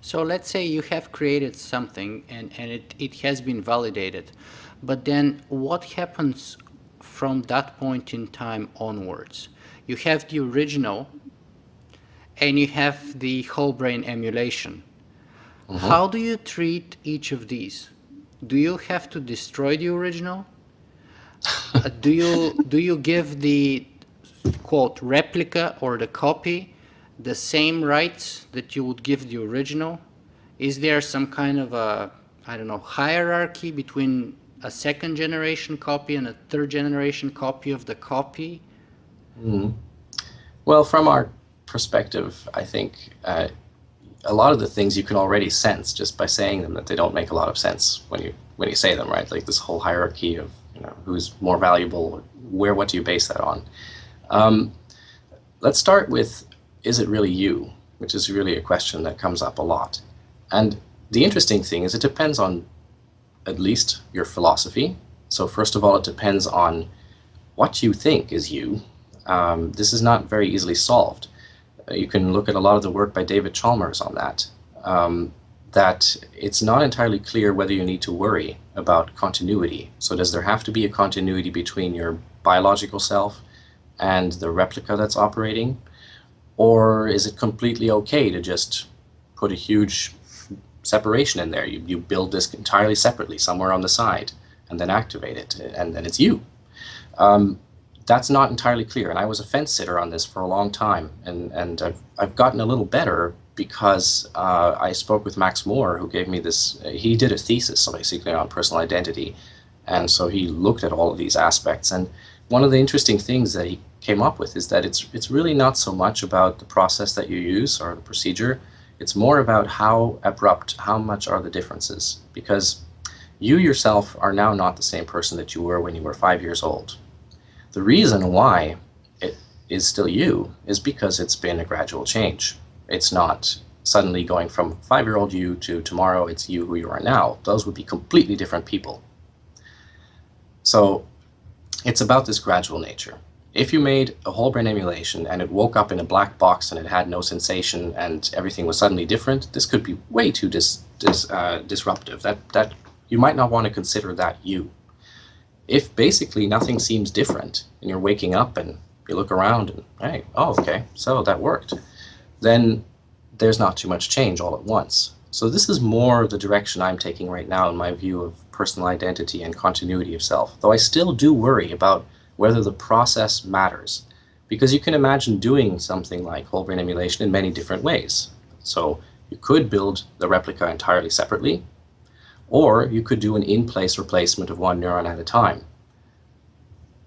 So let's say you have created something and it has been validated, but then what happens from that point in time onwards? You have the original and you have the whole brain emulation. Hmm. How do you treat each of these? Do you have to destroy the original? Do you give the quote replica or the copy the same rights that you would give the original? Is there some kind of a, I don't know, hierarchy between a second generation copy and a third generation copy of the copy? Hmm. Well, from our perspective, I think a lot of the things you can already sense just by saying them that they don't make a lot of sense when you say them, right? Like this whole hierarchy of who's more valuable, what do you base that on? Um, let's start with, is it really you? Which is really a question that comes up a lot. And the interesting thing is it depends on at least your philosophy. So first of all, it depends on what you think is you. This is not very easily solved. You can look at a lot of the work by David Chalmers on that. That it's not entirely clear whether you need to worry about continuity. So does there have to be a continuity between your biological self and the replica that's operating? Or is it completely okay to just put a huge separation in there? You build this entirely separately somewhere on the side and then activate it, and then it's you. Um, that's not entirely clear. And I was a fence sitter on this for a long time, and I've gotten a little better because I spoke with Max Moore, who gave me this. He did a thesis, so basically on personal identity, and so he looked at all of these aspects. And one of the interesting things that he came up with is that it's really not so much about the process that you use or the procedure. It's more about how abrupt, how much are the differences, because you yourself are now not the same person that you were when you were 5 years old. The reason why it is still you is because it's been a gradual change. It's not suddenly going from 5-year-old you to tomorrow it's you who you are now. Those would be completely different people. So it's about this gradual nature. If you made a whole brain emulation and it woke up in a black box and it had no sensation and everything was suddenly different, this could be way too disruptive. That you might not want to consider that you. If basically nothing seems different and you're waking up and you look around and, hey, oh, okay, so that worked, then there's not too much change all at once. So this is more the direction I'm taking right now in my view of personal identity and continuity of self, though I still do worry about whether the process matters, because you can imagine doing something like whole brain emulation in many different ways. So you could build the replica entirely separately, or you could do an in-place replacement of one neuron at a time.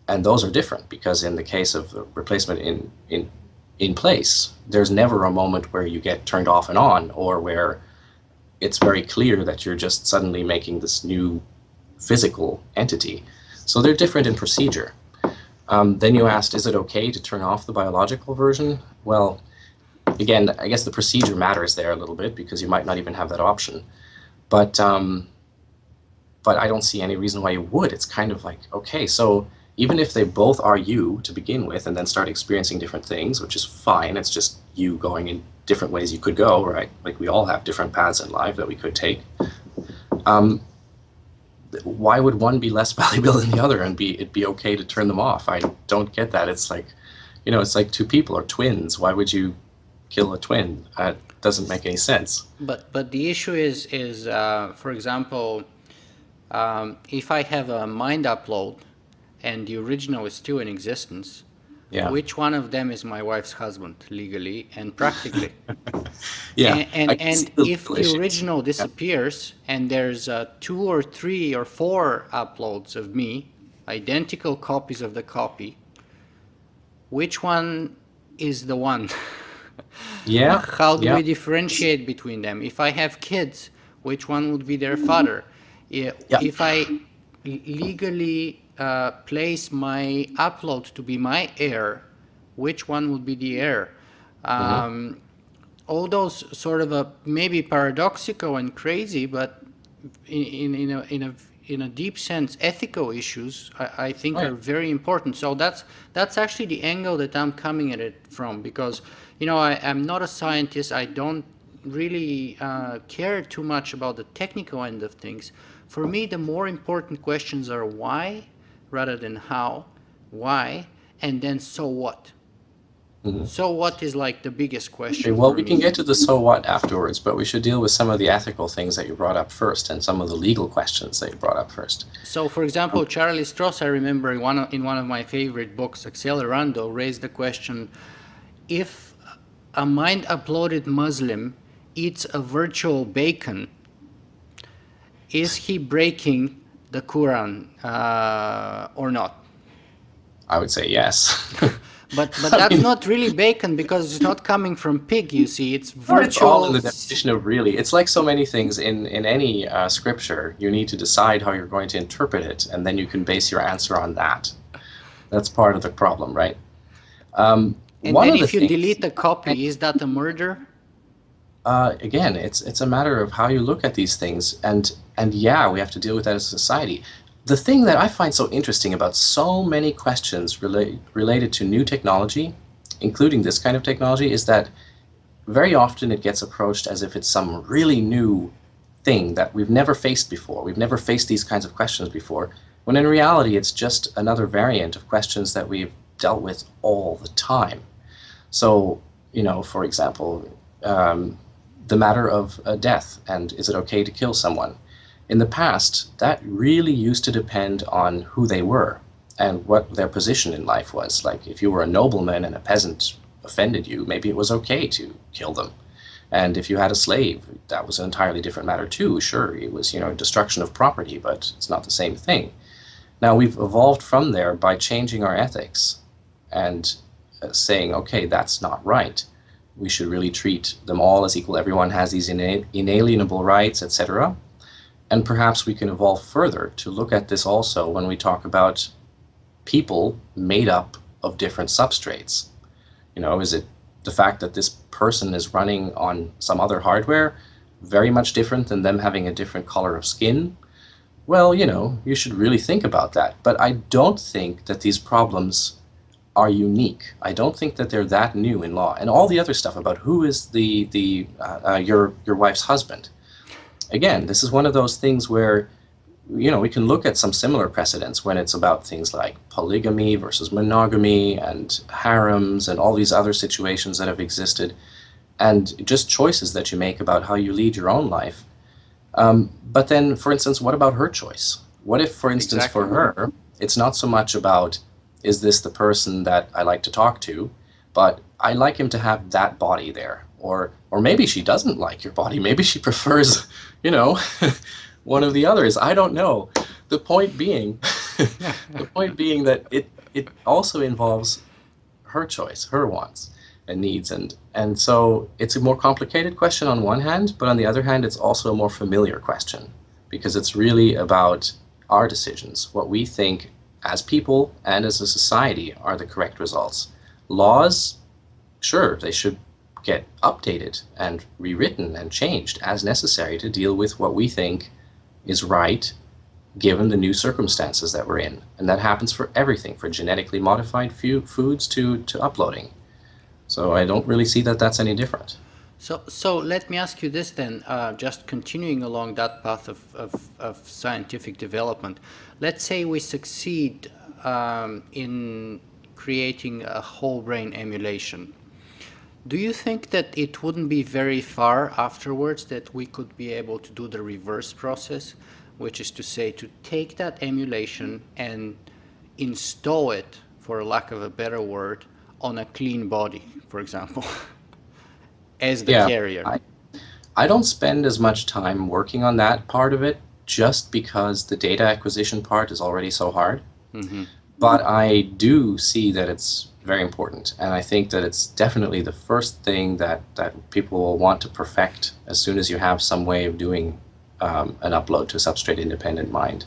And those are different because in the case of the replacement in place, there's never a moment where you get turned off and on, or where it's very clear that you're just suddenly making this new physical entity. So they're different in procedure. Then you asked, is it okay to turn off the biological version? Well, again, I guess the procedure matters there a little bit because you might not even have that option. But I don't see any reason why you would. It's kind of like, okay, so even if they both are you to begin with and then start experiencing different things, which is fine, it's just you going in different ways you could go, right? Like we all have different paths in life that we could take. Why would one be less valuable than the other and it'd be okay to turn them off? I don't get that. It's like, it's like two people or twins. Why would you kill a twin? It doesn't make any sense. But the issue is for example, if I have a mind upload and the original is still in existence, Yeah. which one of them is my wife's husband legally and practically? Yeah. I can And see the if legal the issues. original Yeah. disappears and there's 2 or 3 or 4 uploads of me, identical copies of the copy, which one is the one? Yeah. How do Yeah. we differentiate between them? If I have kids, which one would be their father? Yeah. If I legally place my upload to be my heir, which one would be the heir? Hmm. All those sort of maybe paradoxical and crazy, but in a deep sense, ethical issues, I think Right. are very important. So that's actually the angle that I'm coming at it from, because I'm not a scientist. I don't really care too much about the technical end of things. For me, the more important questions are why rather than how, why, and then so what. So what is like the biggest Okay, question well, for we can me? get to the so what afterwards, but we should deal with some of the ethical things that you brought up first and some of the legal questions that you brought up first. So, for example, Charlie Strauss, I remember in one of my favorite books, Accelerando, raised the question, if a mind-uploaded Muslim eats a virtual bacon, is he breaking the Quran or not? I would say yes. But I that's mean, not really bacon because it's not coming from pig, you see. It's no, it's all in virtual. the definition of really. It's like so many things in any scripture. You need to decide how you're going to interpret it, and then you can base your answer on that. That's part of the problem, right? And One then of the if you things, delete a copy, is that a murder? again, it's a matter of how you look at these things, and yeah, we have to deal with that as a society. The thing that I find so interesting about so many questions related to new technology, including this kind of technology, is that very often it gets approached as if it's some really new thing that we've never faced before. We've never faced these kinds of questions before, when in reality it's just another variant of questions that we've dealt with all the time. So, for example, the matter of death and is it okay to kill someone? In the past, that really used to depend on who they were and what their position in life was. Like if you were a nobleman and a peasant offended you, maybe it was okay to kill them. And if you had a slave, that was an entirely different matter too. Sure, it was, destruction of property, but it's not the same thing. Now we've evolved from there by changing our ethics and saying, okay, that's not right. We should really treat them all as equal. Everyone has these inalienable rights, etc. And perhaps we can evolve further to look at this also when we talk about people made up of different substrates. Is it the fact that this person is running on some other hardware very much different than them having a different color of skin? Well, you should really think about that. But I don't think that these problems are unique. I don't think that they're that new in law. And all the other stuff about who is your wife's husband. Again, this is one of those things where, we can look at some similar precedents when it's about things like polygamy versus monogamy and harems and all these other situations that have existed, and just choices that you make about how you lead your own life. But then, for instance, what about her choice? What if, for instance, Exactly. for her, it's not so much about, is this the person that I like to talk to, but I like him to have that body there. Or maybe she doesn't like your body. Maybe she prefers, one of the others. I don't know. The point being, that it also involves her choice, her wants and needs, and so it's a more complicated question on one hand, but on the other hand, it's also a more familiar question because it's really about our decisions, what we think as people and as a society are the correct results. Laws, sure, they should get updated and rewritten and changed as necessary to deal with what we think is right given the new circumstances that we're in. And that happens for everything, for genetically modified foods to uploading. So I don't really see that that's any different. So let me ask you this then, just continuing along that path of scientific development. Let's say we succeed in creating a whole brain emulation. Do you think that it wouldn't be very far afterwards that we could be able to do the reverse process, which is to say to take that emulation and install it, for lack of a better word, on a clean body, for example, as the Yeah, carrier? I don't spend as much time working on that part of it just because the data acquisition part is already so hard. But I do see that it's very important, and I think that it's definitely the first thing that people will want to perfect as soon as you have some way of doing an upload to a substrate independent mind.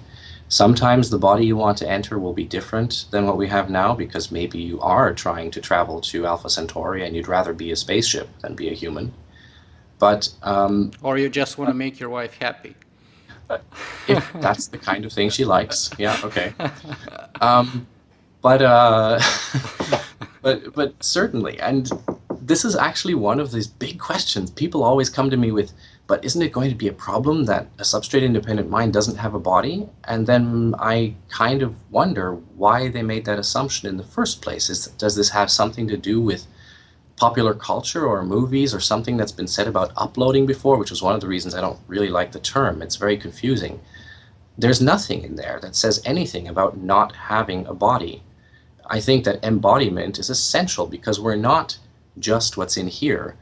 Sometimes the body you want to enter will be different than what we have now because maybe you are trying to travel to Alpha Centauri and you'd rather be a spaceship than be a human. But Or you just want to make your wife happy? if that's the kind of thing she likes, yeah, okay. But but certainly, and this is actually one of these big questions. People always come to me with, but isn't it going to be a problem that a substrate-independent mind doesn't have a body? And then I kind of wonder why they made that assumption in the first place. Does this have something to do with popular culture or movies or something that's been said about uploading before, which was one of the reasons I don't really like the term. It's very confusing. There's nothing in there that says anything about not having a body. I think that embodiment is essential because we're not just what's in here.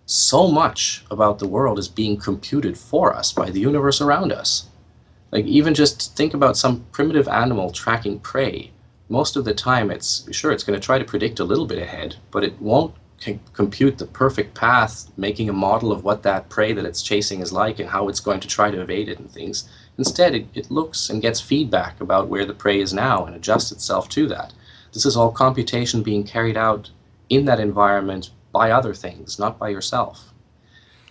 So much about the world is being computed for us by the universe around us. Like, even just think about some primitive animal tracking prey. Most of the time it's going to try to predict a little bit ahead, but it won't compute the perfect path, making a model of what that prey that it's chasing is like and how it's going to try to evade it and things. Instead, it looks and gets feedback about where the prey is now and adjusts itself to that. This is all computation being carried out in that environment by other things, not by yourself.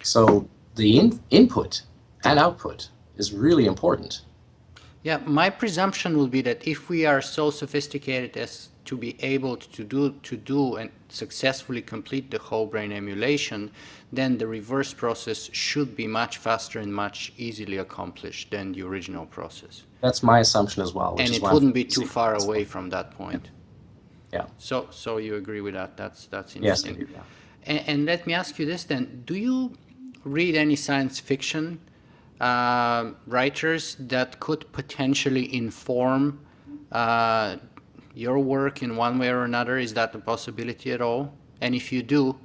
So the input and output is really important. Yeah, my presumption would be that if we are so sophisticated as to be able to do and successfully complete the whole brain emulation, then the reverse process should be much faster and much easily accomplished than the original process. That's my assumption as well. And it wouldn't be too far away from that point. Yeah. So you agree with that? That's interesting. Yes, I do, yeah. And let me ask you this then: do you read any science fiction writers that could potentially inform your work in one way or another? Is that a possibility at all? And if you do,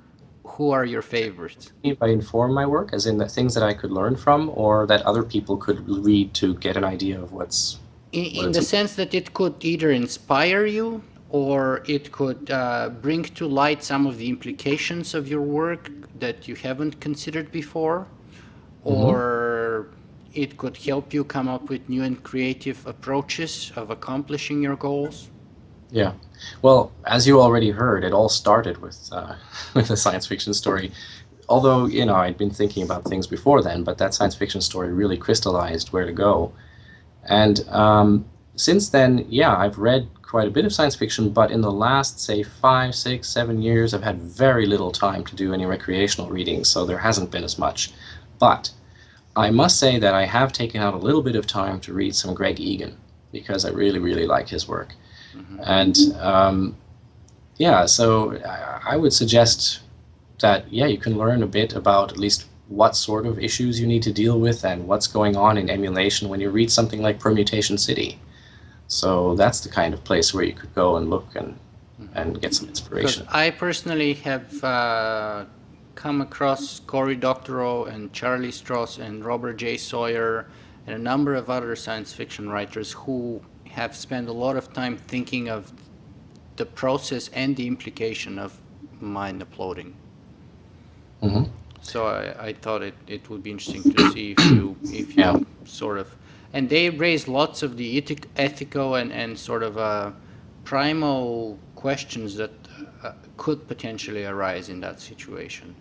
who are your favorites? If I inform my work, as in the things that I could learn from, or that other people could read to get an idea of what's... In the sense that it could either inspire you, or it could bring to light some of the implications of your work that you haven't considered before, or it could help you come up with new and creative approaches of accomplishing your goals. Yeah. Well, as you already heard, it all started with with a science fiction story. Although, I'd been thinking about things before then, but that science fiction story really crystallized where to go. And since then, yeah, I've read quite a bit of science fiction, but in the last, say, 5, 6, 7 years, I've had very little time to do any recreational reading, so there hasn't been as much. But I must say that I have taken out a little bit of time to read some Greg Egan, because I really, really like his work. And yeah, so I would suggest that, yeah, you can learn a bit about at least what sort of issues you need to deal with and what's going on in emulation when you read something like Permutation City. So that's the kind of place where you could go and look and get some inspiration. Because I personally have come across Cory Doctorow and Charlie Stross and Robert J. Sawyer and a number of other science fiction writers who have spent a lot of time thinking of the process and the implication of mind uploading. So I thought it would be interesting to see if you sort of, and they raise lots of the ethical and sort of primal questions that could potentially arise in that situation.